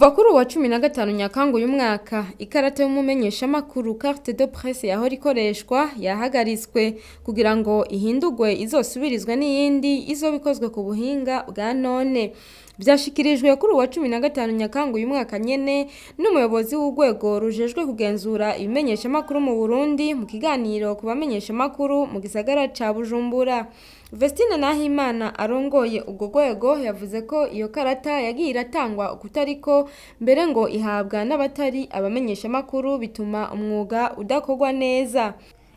Kuva kuri uwa 15 Nyakanga uyu mwaka ikarata y'umumenyesha makuru carte de presse yahora ikoreshwa yahagaritswe kugira ngo ihindurwe izosubirizwe n'iyindi izobikozwe ku buhinga bwa none. Byashikirijwe kuri uwa 15 Nyakanga uyu mwaka nyene n'umuyobozi w'urwego rujejwe kugenzura ibimenyesha makuru mu Burundi mu kiganiro ku bamenyesha makuru mu gisagara ca Bujumbura. Vestine Nahimana arongoye ubwo rwego yavuze ko iyo karata yagiye iratangwa ukutariko mbere ngo ihabwa n'abatari abamenyesha makuru bituma umwuga udakorwa neza.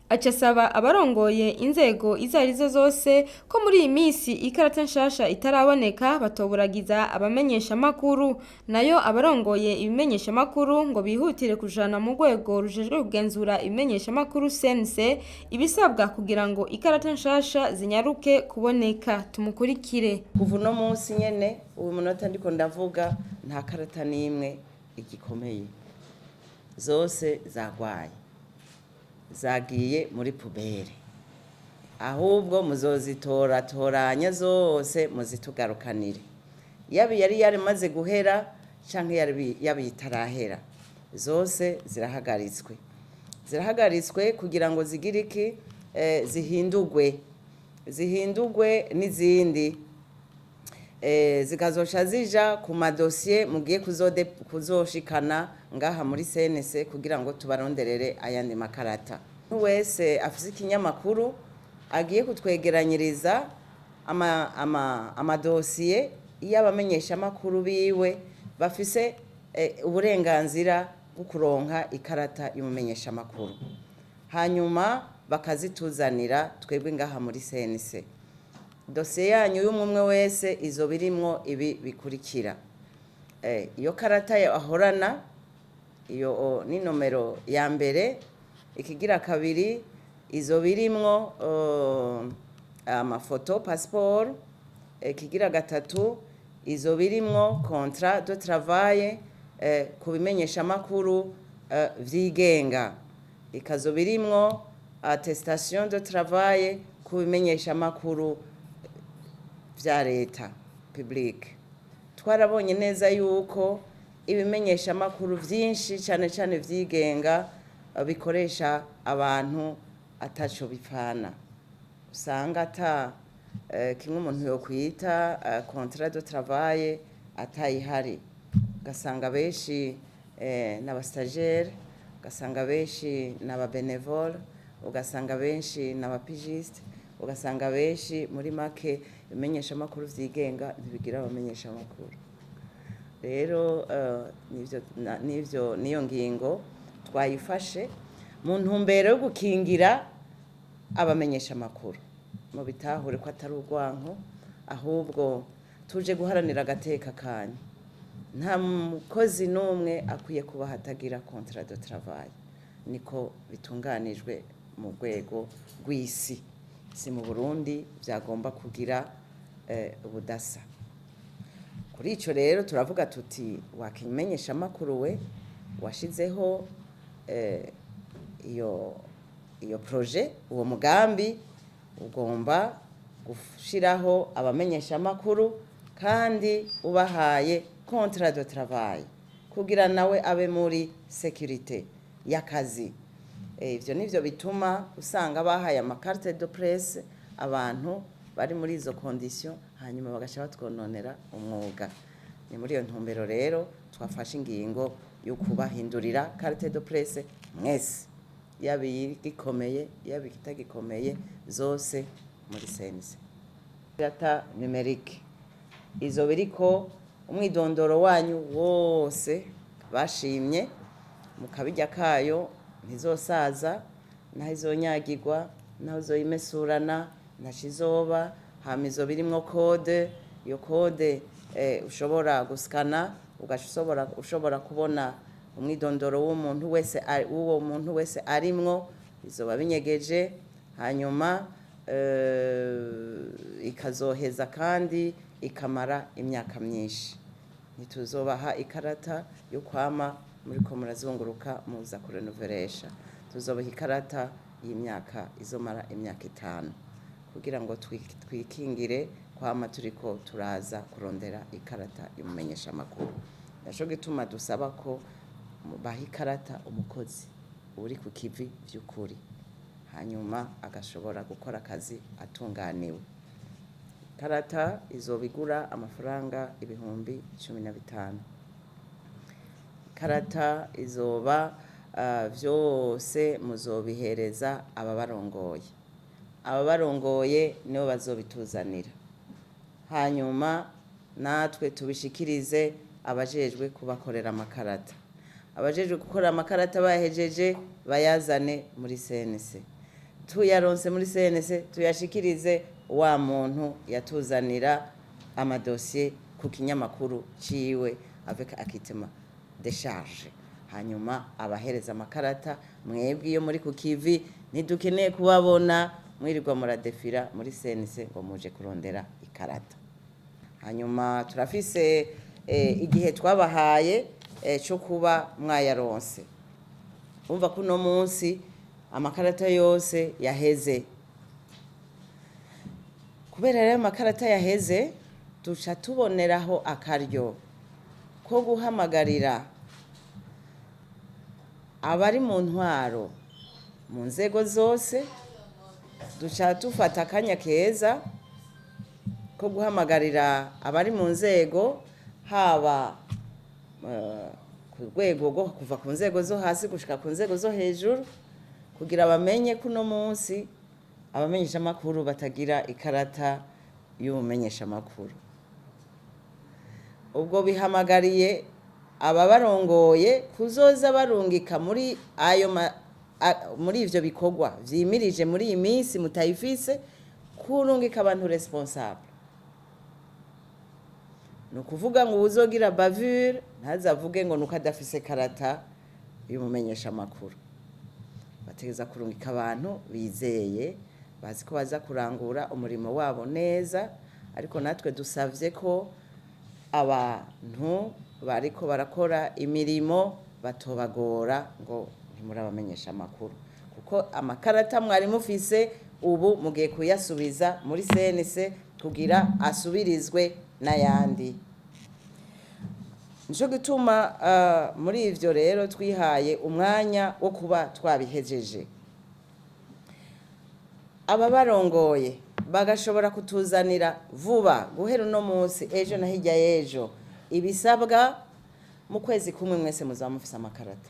Acasaba abarongoye inzego izarizo zose ko muri iyi misi ikarata nshasha itaraboneka batoburagiza abamenyesha makuru, nayo abarongoye ibimenyesha makuru ngo bihutire kujana mu rwego rujejwe kugenzura ibimenyesha makuru CNC ibisabwa kugira ngo ikarata nshasha zinyaruke kuboneka. Tumukurikire. Kuva no munsi nyene ubu munota ndiko ndavuga nta karata nimwe igikomeye, zose zagwaye zagiye muri pubere, ahubwo muzozitora zose muzitugarukanire, yabi yari yarimaze guhera canke yabi itarahera, zose zirahagaritswe kugira ngo zigire iki zihindurwe n'izindi zikazosha zija ku madosiye mugiye kuzoshikana ngaha muri CNC kugira ngo tubaronderere ayandi makarata. Wese afise ikinyamakuru agiye kutwegeranyiriza amadosiye y'abamenyesha makuru biwe bafise uburenganzira bwo kuronka ikarata y'umumenyesha makuru, hanyuma bakazituzanira twebwe ngaha muri CNC. Dosiye yanyu y'umwe wese izo birimwo ibi bikurikira: iyo karata ahorana, iyo ni nomero ya mbere. Ikigira kabiri, izo birimwo amafoto passeport. Ikigira gatatu, izo birimwo contrat de travail ku bimenyesha makuru vyigenga. Ikazo birimwo attestation de travail ku bimenyesha makuru vya leta public. Twarabonye neza yuko ibimenyesha makuru vyinshi cyane vyigenga bikoresha abantu ataco bipfana, usanga ata kimwe umuntu yo kwita contrat de travail atayihari, ugasanga benshi n'aba stagiaire, ugasanga benshi n'aba bénévole, ugasanga benshi n'aba pigiste, ugasanga benshi muri make ibimenyesha makuru vyigenga ntibigira abamenyesha makuru. Rero niyo ngingo twayifashe mu ntumbero yo gukingira abamenyesha makuru, mu bitahure ko atari urwanko, ahubwo tuje guharanira agateka kanyu. Nta mukozi n'umwe akwiye kuba hatagira contrat de travail, niko bitunganijwe mu rwego rw'isi, si mu Burundi byagomba kugira ubudasa. Kuri ico rero turavuga tuti wakimenyesha makuru we washizeho iyo projet, uwo mugambi ugomba gushiraho abamenyesha makuru kandi ubahaye contrat de travail kugira nawe abe muri sécurité y'akazi. Ivyo nivyo bituma usanga bahaye carte de presse abantu bari muri izo condition, hanyuma bagasha batwononera umwuga. Ni muri iyo ntumbero rero twafashe ingingo yo kubahindurira carte de presse mwese, yabi gikomeye yabi kitagikomeye, zose muri CNC. Data numerique izo biriko umwidondoro wanyu wose bashimye mukabijya kayo, ntizosaza naho izonyagirwa, naho zoyimesurana nashizoba. Hama izo birimwo code, iyo code ushobora guskana ushobora kubona umwidondoro w'umuntu wese arimwo, izoba binyegeje, hanyuma ikazoheza kandi ikamara imyaka myinshi. Ntituzobaha ikarata yo kwama muriko murazunguruka muza kurenoveresha, tuzobaha ikarata y'imyaka izomara imyaka 5 kugira ngo twikingire kwama turiko turaza kurondera ikarata y'umumenyesha makuru. naco gituma dusaba ko baha ikarata umukozi uri ku kivi by'ukuri, hanyuma agashobora gukora akazi atunganiwe. Ikarata izobigura amafaranga 15,000. Ikarata izoba vyose muzobihereza ababarongoye nibo bazobituzanira, hanyuma natwe tubishikirize abajejwe kubakorera amakarata. Abajejwe gukora amakarata bahejeje bayazane muri CNC, tuyaronse muri CNC tuyashikirize wa muntu yatuzanira amadosiye ku kinyamakuru ciwe avec acquittement de charge, hanyuma abahereza amakarata. Mwebwe iyo muri ku kivi ntidukeneye kubabona mwirirwa muradefira muri CNC ngo muje kurondera ikarata. Hanyuma turafise igihe twabahaye cyo kuba mwayaronse. Umva ko uno munsi amakarata yose yaheze. Kubera rero amakarata yaheze, duca tuboneraho akaryo ko guhamagarira abari mu ntwaro mu nzego zose. Duca tufata akanya keza ko guhamagarira abari mu nzego, haba ku rwego rwo kuva ku nzego zo hasi gushika ku nzego zo hejuru, kugira bamenye ko uno munsi abamenyeshamakuru batagira ikarata y'ubumenyeshamakuru. Ubwo bihamagariye ababarongoye kuzoza barungika muri ivyo bikorwa vyimirije muri iyi minsi mutayifise, kurungika abantu responsable. Nukuvuga ngo uzogira bavure ntazavuge ngo nuko adafise karata y'umumenyeshamakuru. Bategeza kurungika abantu bizeye, bazi ko baza kurangura umurimo wabo neza, ariko natwe dusavye ko abantu bariko barakora imirimo batobagora ngo ntimuri abamenyeshamakuru, kuko amakarata mwari mufise ubu mugiye kuyasubiza muri CNC kugira asubirizwe n'ayandi. Nico gituma muri ivyo rero twihaye umwanya wo kuba twabihejeje. Ababarongoye bagashobora kutuzanira vuba guhera uno munsi, ejo na hirya y'ejo, ibisabwa mu kwezi kumwe mwese muzaba mufise amakarata.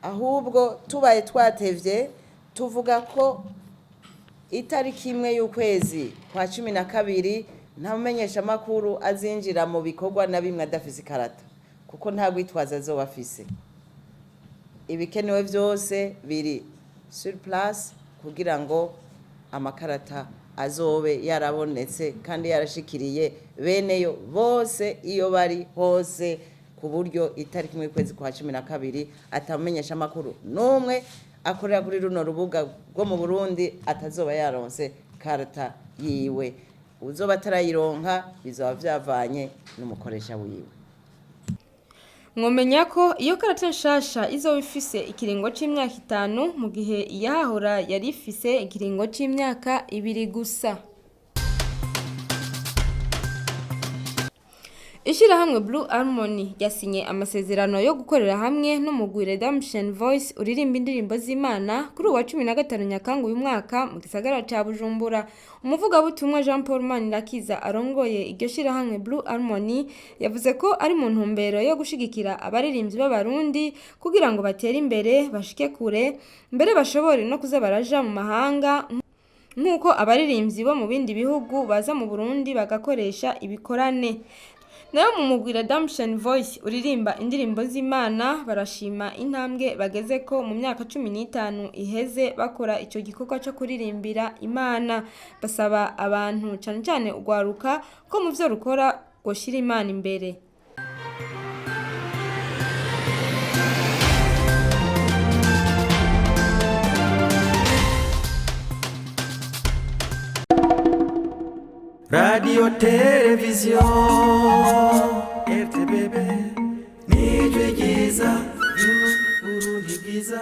Ahubwo tubaye twatevye tuvuga ko itariki imwe y'ukwezi kwa 12 nta mumenyeshamakuru azinjira mu bikorwa na bimwe adafise ikarata, kuko nta gwitwaza azoba afise. Ibikenewe vyose biri sur place kugira ngo amakarata azobe yarabonetse kandi yarashikiriye beneyo bose iyo bari hose, ku buryo itariki imwe y'ukwezi kwa 12 atamenyeshamakuru n'umwe akorera kuri runo rubuga rwo mu Burundi atazoba yaronse karata yiwe. Uzoba atarayironka bizaba vyavanye n'umukoresha wiwe. Mwomenya ko iyo karata nshasha izoba ifise ikiringo c'imyaka 5 mu gihe iyahahora yari ifise ikiringo c'imyaka 2 gusa. Ishirahamwe Blue Harmony yasinye amasezerano yo gukorera hamwe n'umugwi Redemption Voice uririmba indirimbo z'Imana kuri uwa 15 Nyakanga uyu mwaka mu gisagara ca Bujumbura. Umuvugabutumwa Jean Paul Manirakiza arongoye iryo shirahamwe Blue Harmony yavuze ko ari mu ntumbero yo gushigikira abaririmbyi b'abarundi kugira ngo batere imbere, bashike kure, mbere bashobore no kuza baraja mu mahanga nkuko abaririmbyi bo mu bindi bihugu baza mu Burundi bagakoresha ibikorane. Nayo mu mugwi Redemption Voice uririmba indirimbo z'Imana barashima intambwe bageze ko mu myaka 15 iheze bakora ico gikorwa cyo kuririmbira Imana. Basaba abantu cyane cyane ugwaruka ko mu vyo rukora goshira Imana imbere. Radio Television RTBB Nijwe Giza Urundi Giza